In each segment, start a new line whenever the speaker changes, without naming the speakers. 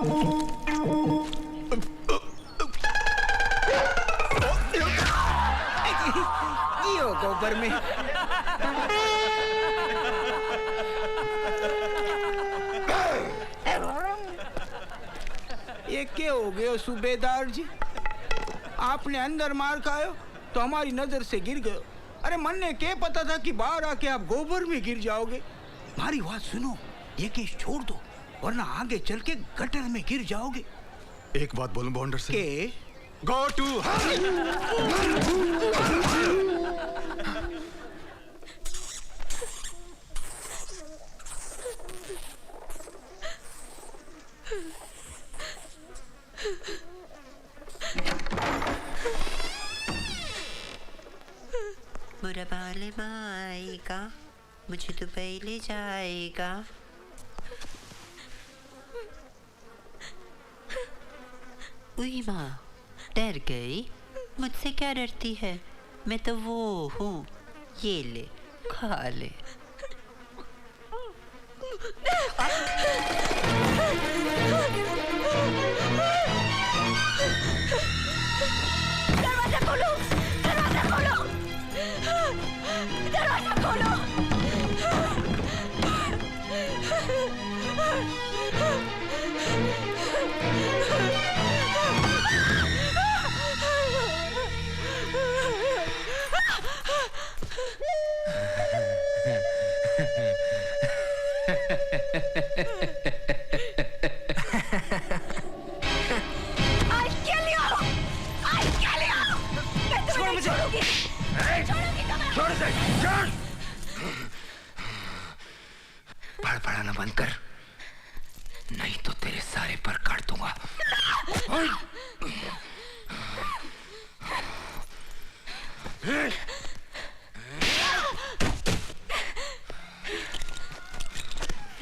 जियो गोबर में। ये क्या हो गया सूबेदार जी? आपने अंदर मार खायो तो हमारी नजर से गिर गए। अरे मन ने क्या पता था कि बाहर आके आप गोबर में गिर जाओगे। हमारी बात सुनो, ये केस छोड़ दो वरना आगे चल के गटर में गिर जाओगे।
एक बात बोलूं बाउंडर से?
के?
गो टू
बुरा बाले आएगा, मुझे तो पहले जाएगा। उई माँ, डर गई? मुझसे क्या डरती है? मैं तो वो हूँ, ये ले, खा ले।
दरवाजा खोलो, दरवाजा खोलो, दरवाजा खोलो।
छोड़ मुझे। छोड़ इसे, छोड़। बड़बड़ाना बंद कर, नहीं तो तेरे सारे पर काट दूंगा।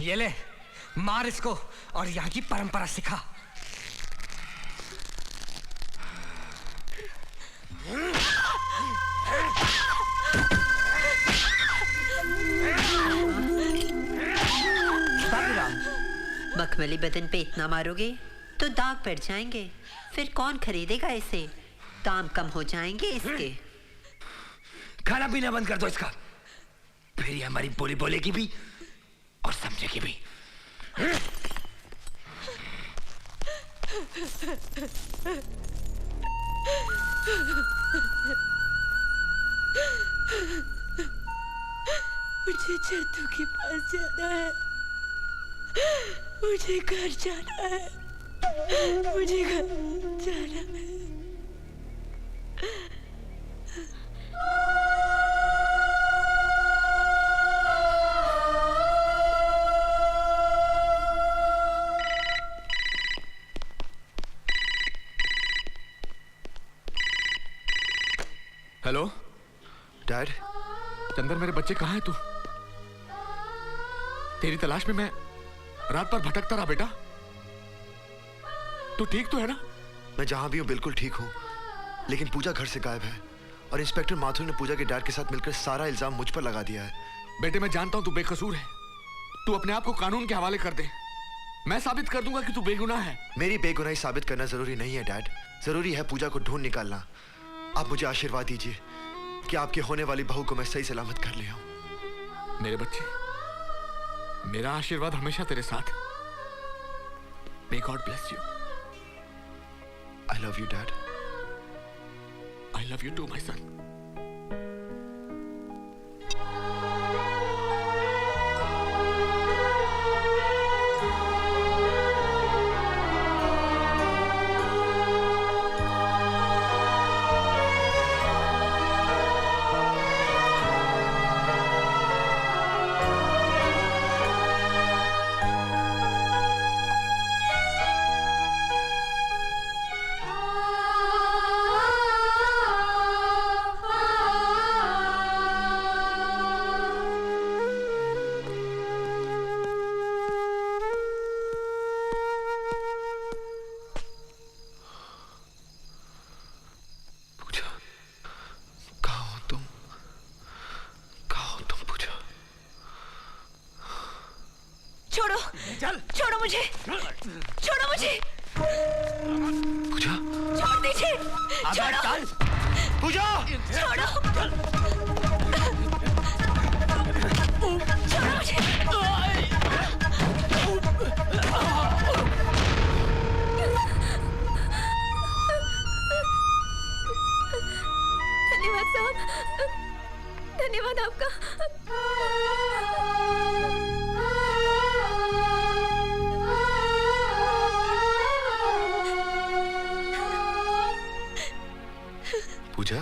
ये ले, मार इसको और यहाँ की परंपरा सिखा।
मखमली बदन पे इतना मारोगे तो दाग पड़ जाएंगे, फिर कौन खरीदेगा इसे? दाम कम हो जाएंगे इसके।
खाना पीना बंद कर दो इसका, फिर ये हमारी बोली बोलेगी भी और समझेगी भी।
मुझे जद्दू के पास जाना है, मुझे घर जाना है, मुझे घर जाना है।
Hello
dad.
चंदर, मेरे बच्चे कहाँ हैं? तू? तेरी तलाश में मैं रात भर भटकता रहा बेटा। तू ठीक तो है ना?
मैं जहां भी हूं बिल्कुल ठीक हूं, लेकिन पूजा घर से गायब है और इंस्पेक्टर माथुर ने पूजा के डैड के साथ मिलकर सारा इल्जाम मुझ पर लगा दिया है।
बेटे, मैं जानता हूं तू बेकसूर है। तू अपने आप को कानून के हवाले कर दे। मैं साबित कर दूंगा कि तू बेगुनाह है।
मेरी बेगुनाही साबित करना जरूरी नहीं है डैड, जरूरी है पूजा को ढूंढ निकालना। आप मुझे आशीर्वाद दीजिए कि आपके होने वाली बहू को मैं सही सलामत कर ले आऊं।
मेरे बच्चे, मेरा आशीर्वाद हमेशा तेरे साथ। May God bless you.
I love you, Dad.
I love you too, my son.
मुझे, छोड़ो मुझे,
पूजा,
छोड़ दीजिए, छोड़ो,
पूजा,
छोड़ो, छोड़ो मुझे। धन्यवाद साहब, धन्यवाद आपका।
पूजा,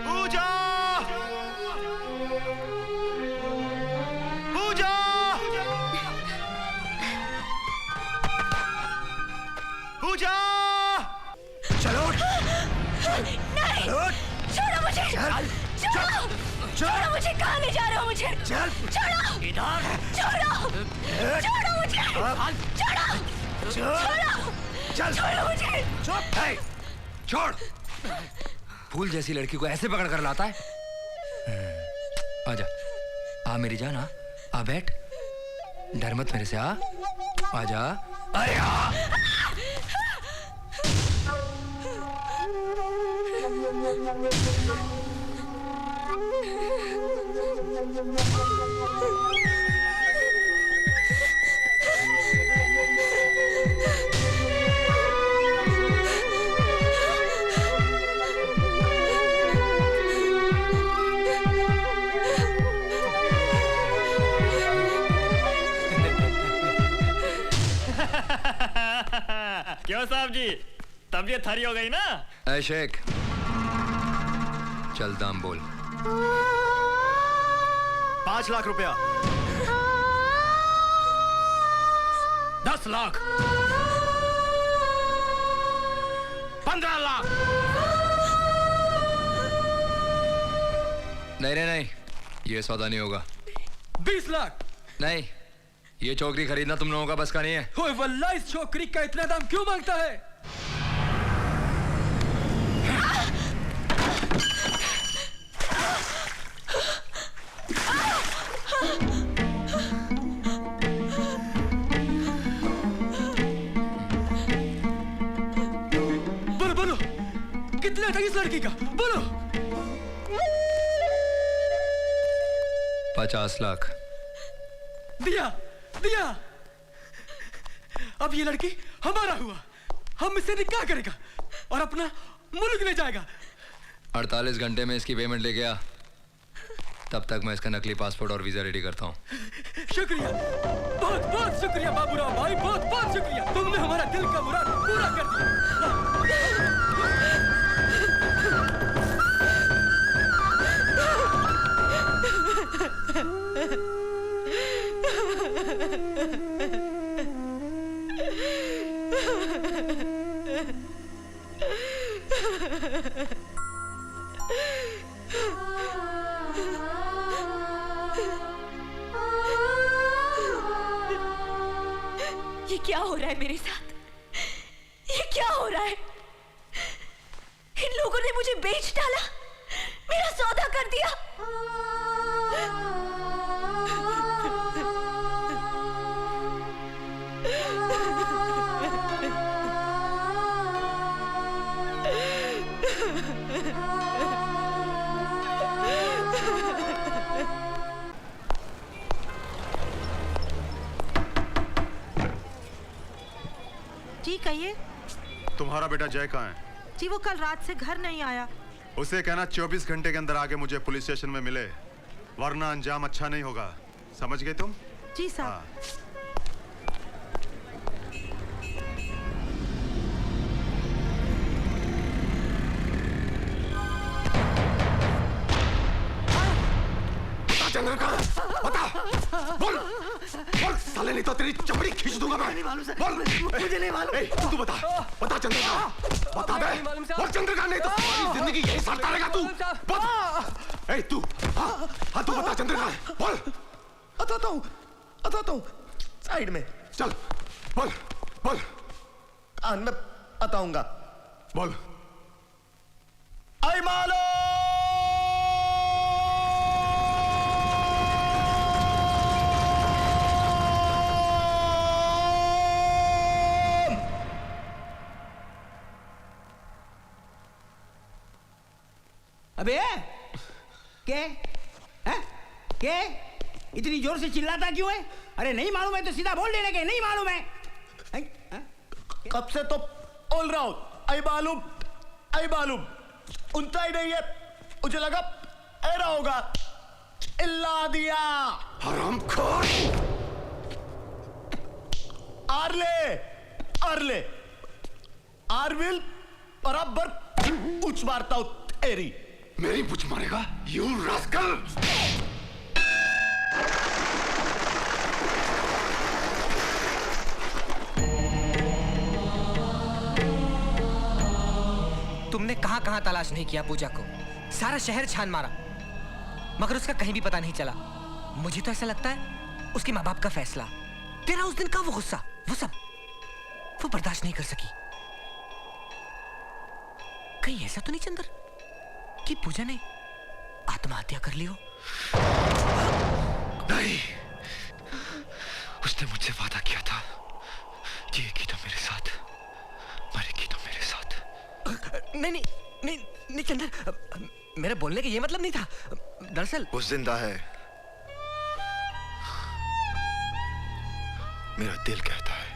पूजा, पूजा, पूजा, चलो,
नहीं, छोड़ो मुझे, छोड़ो, छोड़ो मुझे, कहाँ ले जा रहे हो मुझे?
चल,
छोड़ो,
इधर,
छोड़ो, छोड़ो मुझे, छोड़ो, छोड़ो, छोड़ो मुझे।
छोड़।
फूल जैसी लड़की को ऐसे पकड़ कर लाता है। आजा, आ मेरी जान, आ बैठ, डर मत मेरे से, आजा, अरे आ।
क्यों साहब जी, तबीयत हरी हो गई ना?
ऐ शेख, चल दाम बोल।
5 लाख रुपया।
10 लाख, 15 लाख।
नहीं, ये सौदा नहीं होगा।
20 लाख।
नहीं, ये छोकरी खरीदना तुम लोगों का बस का नहीं है।
ओए वल्लाह, इस छोकरी का इतना दाम क्यों मांगता है? बोलो, कितना था इस लड़की का? बोलो।
50 लाख।
दिया। अब ये लड़की हमारा हुआ, हम इससे निकाह करेगा और अपना मुल्क ले जाएगा।
48 घंटे में इसकी पेमेंट लेके आ, तब तक मैं इसका नकली पासपोर्ट और वीजा रेडी करता हूँ।
शुक्रिया, बहुत बहुत शुक्रिया बाबूराव भाई, बहुत बहुत शुक्रिया। तुमने हमारा दिल का मुराद पूरा कर दिया।
ये क्या हो रहा है मेरे साथ? ये क्या हो रहा है? इन लोगों ने मुझे बेच डाला, मेरा सौदा कर दिया।
जी कहिए।
तुम्हारा बेटा जय कहाँ है?
जी वो कल रात से घर नहीं आया।
उसे कहना 24 घंटे के अंदर आके मुझे पुलिस स्टेशन में मिले, वरना अंजाम अच्छा नहीं होगा। समझ गए तुम?
जी साहब।
चंद्र का बता, बोल साले, नहीं तो तेरी चमड़ी खींच दूंगा मैं। नहीं मालूम सर, बोल। मुझे नहीं मालूम। तू बता चंद्र का, बता दे। बोल चंद्र का, नहीं तो सारी जिंदगी यही सड़ता रहेगा तू। तू हाँ तू बता चंद्र का, बोल।
बताता हूँ साइड में।
चल बोल।
कान में बताऊंगा।
बोल।
बालो।
अबे क्या है? क्या इतनी जोर से चिल्लाता क्यों है? अरे नहीं मालूम है तो सीधा बोल देने के नहीं मालूम है।
कब से तो बोल रहा हूं, आई मालूम उनका ही नहीं है, मुझे लगा ऐरा होगा। इल्ला दिया
हरामखोर।
आरले आरविल बराबर पूछ मारता हूं तेरी।
मेरी पूछ मारेगा? You rascal.
तुमने कहां कहां तलाश नहीं किया पूजा को, सारा शहर छान मारा, मगर उसका कहीं भी पता नहीं चला। मुझे तो ऐसा लगता है उसके माँ बाप का फैसला, तेरा उस दिन का वो गुस्सा, वो सब वो बर्दाश्त नहीं कर सकी। कहीं ऐसा तो नहीं चंदर कि पूजा ने आत्महत्या कर ली हो?
नहीं, उसने मुझसे वादा किया था, जिएगी तो मेरे साथ, मरेगी तो मेरे साथ।
नहीं चंदर, मेरे बोलने का ये मतलब नहीं था। दरअसल
वो जिंदा है, मेरा दिल कहता है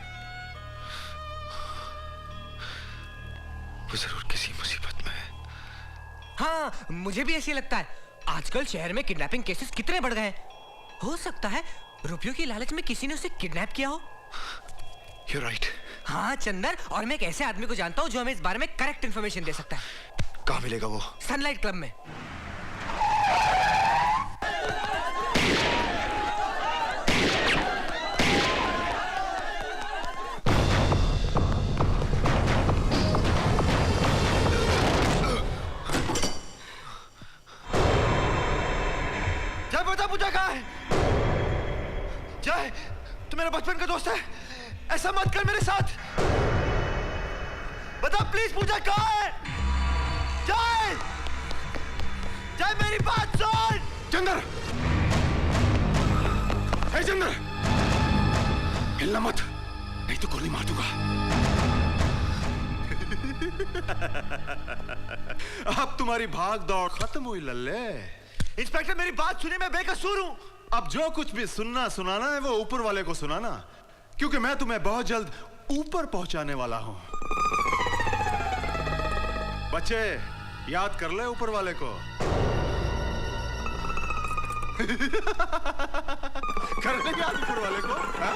वो जरूर किसी मुसीबत में है।
हाँ, मुझे भी ऐसे लगता है। आजकल शहर में किडनैपिंग केसेस कितने बढ़ गए हैं। हो सकता है रुपयों की लालच में किसी ने उसे किडनैप किया हो।
You're right.
हाँ चंदर, और मैं एक ऐसे आदमी को जानता हूँ जो हमें इस बारे में करेक्ट इन्फॉर्मेशन दे सकता है।
कहाँ मिलेगा वो?
सनलाइट क्लब में।
जय, बता पूजा कहाँ है? जय, तू मेरा बचपन का दोस्त है, ऐसा मत कर मेरे साथ। बता प्लीज पूजा कहाँ है? जय, जय मेरी बात सुन।
चंदर, हे चंदर, हिलना मत, नहीं तो गोली मार दूंगा। अब तुम्हारी भाग दौड़ खत्म हुई लल्ले।
इंस्पेक्टर मेरी बात सुनिए, मैं बेकसूर हूं।
अब जो कुछ भी सुनना सुनाना है वो ऊपर वाले को सुनाना, क्योंकि मैं तुम्हें बहुत जल्द ऊपर पहुंचाने वाला हूं। बच्चे याद कर ले ऊपर वाले को। कर ले याद ऊपर वाले को, हा?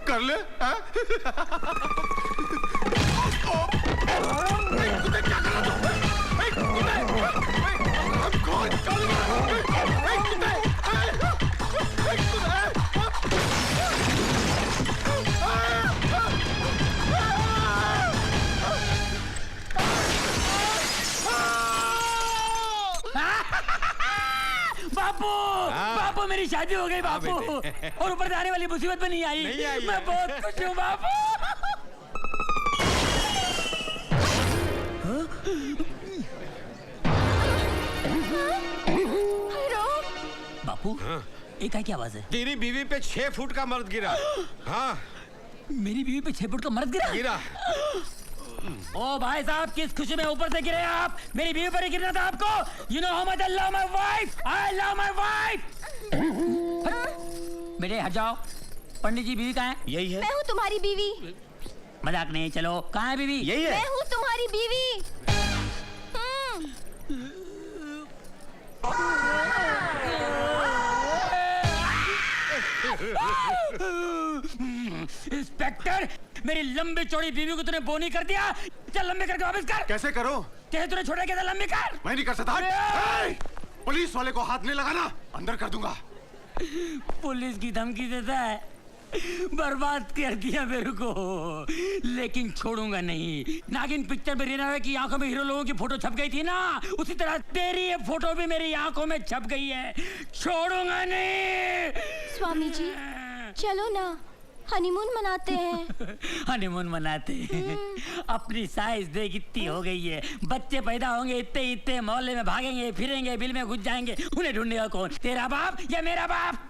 कर ले हा? क्या कर रहा तू?
बापू मेरी शादी हो गई बापू, और ऊपर से आने वाली मुसीबत में नहीं आई। मैं बहुत खुश हूँ बापू। बापू एक क्या आवाज है?
तेरी बीवी पे 6 फुट का मर्द गिरा। हाँ,
मेरी बीवी पे 6 फुट का मर्द गिरा। ओ भाई साहब, किस खुशी में ऊपर से गिरे आप? मेरी बीवी पर ही गिरना था आपको। You know how much I love my wife. I love my wife. बेटे हट जाओ। पंडित जी, बीवी कहाँ है?
यही है।
मैं हूँ तुम्हारी बीवी।
मजाक नहीं, चलो कहाँ है बीवी?
यही है।
मैं हूँ तुम्हारी बीवी।
इंस्पेक्टर, मेरी लंबी चौड़ी बीवी को तूने बोनी कर दिया। चल लंबी करके वापस कर।
कैसे करो?
कैसे तूने छोड़ा, कैसे लंबी कर?
मैं नहीं कर सकता। पुलिस वाले को हाथ नहीं लगाना, अंदर कर दूंगा।
पुलिस की धमकी देता है, बर्बाद कर दिया मेरे को, लेकिन छोड़ूंगा नहीं। नागिन पिक्चर में रीना की आंखों में हीरो लोगों की फोटो छप गई थी ना, उसी तरह तेरी ये फोटो भी मेरी आंखों में छप गई है। छोड़ूंगा नहीं।
स्वामी जी चलो ना, हनीमून मनाते हैं।
हनीमून मनाते हैं। अपनी साइज देख इतनी हो गई है, बच्चे पैदा होंगे इतने इतने, मोहल्ले में भागेंगे फिरेंगे, बिल में घुस जाएंगे, उन्हें ढूंढेगा कौन? तेरा बाप या मेरा बाप?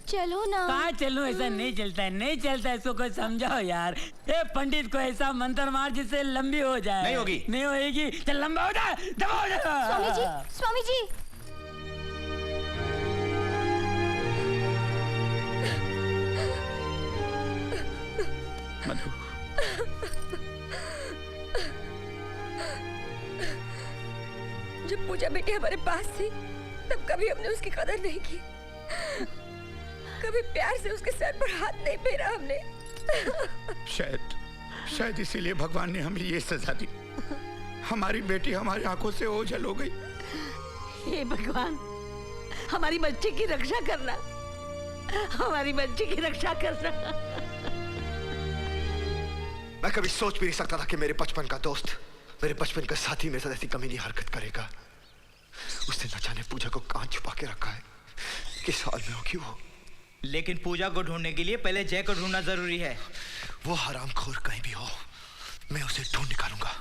चलो ना।
कहाँ चलूं? ऐसा नहीं चलता है, नहीं चलता है, इसको कोई समझाओ यार। ए पंडित को ऐसा मंत्र मार जिससे लंबी हो जाए।
नहीं होगी।
नहीं होगी। चल लंबा हो जा, दबा हो जा।
स्वामी जी, स्वामी जी।
मधु,
जब पूजा बेटी हमारे पास थी तब कभी हमने उसकी कदर नहीं की, कभी प्यार से उसके सर पर हाथ नहीं फेरा हमने।
शायद इसीलिए भगवान ने हमें ये सजा दी। हमारी बेटी हमारी आंखों से ओझल हो गई।
हे भगवान, हमारी बच्ची की रक्षा करना, हमारी बच्ची की रक्षा करना।
मैं कभी सोच भी नहीं सकता था कि मेरे बचपन का दोस्त, मेरे बचपन का साथी मेरे साथ ऐसी कमीनी हरकत करेगा। उसने न जाने पूजा को कहां छुपा के रखा है, किस हाल में होगी वो।
लेकिन पूजा को ढूंढने के लिए पहले जय को ढूंढना जरूरी है।
वो हरामखोर कहीं भी हो, मैं उसे ढूंढ निकालूंगा।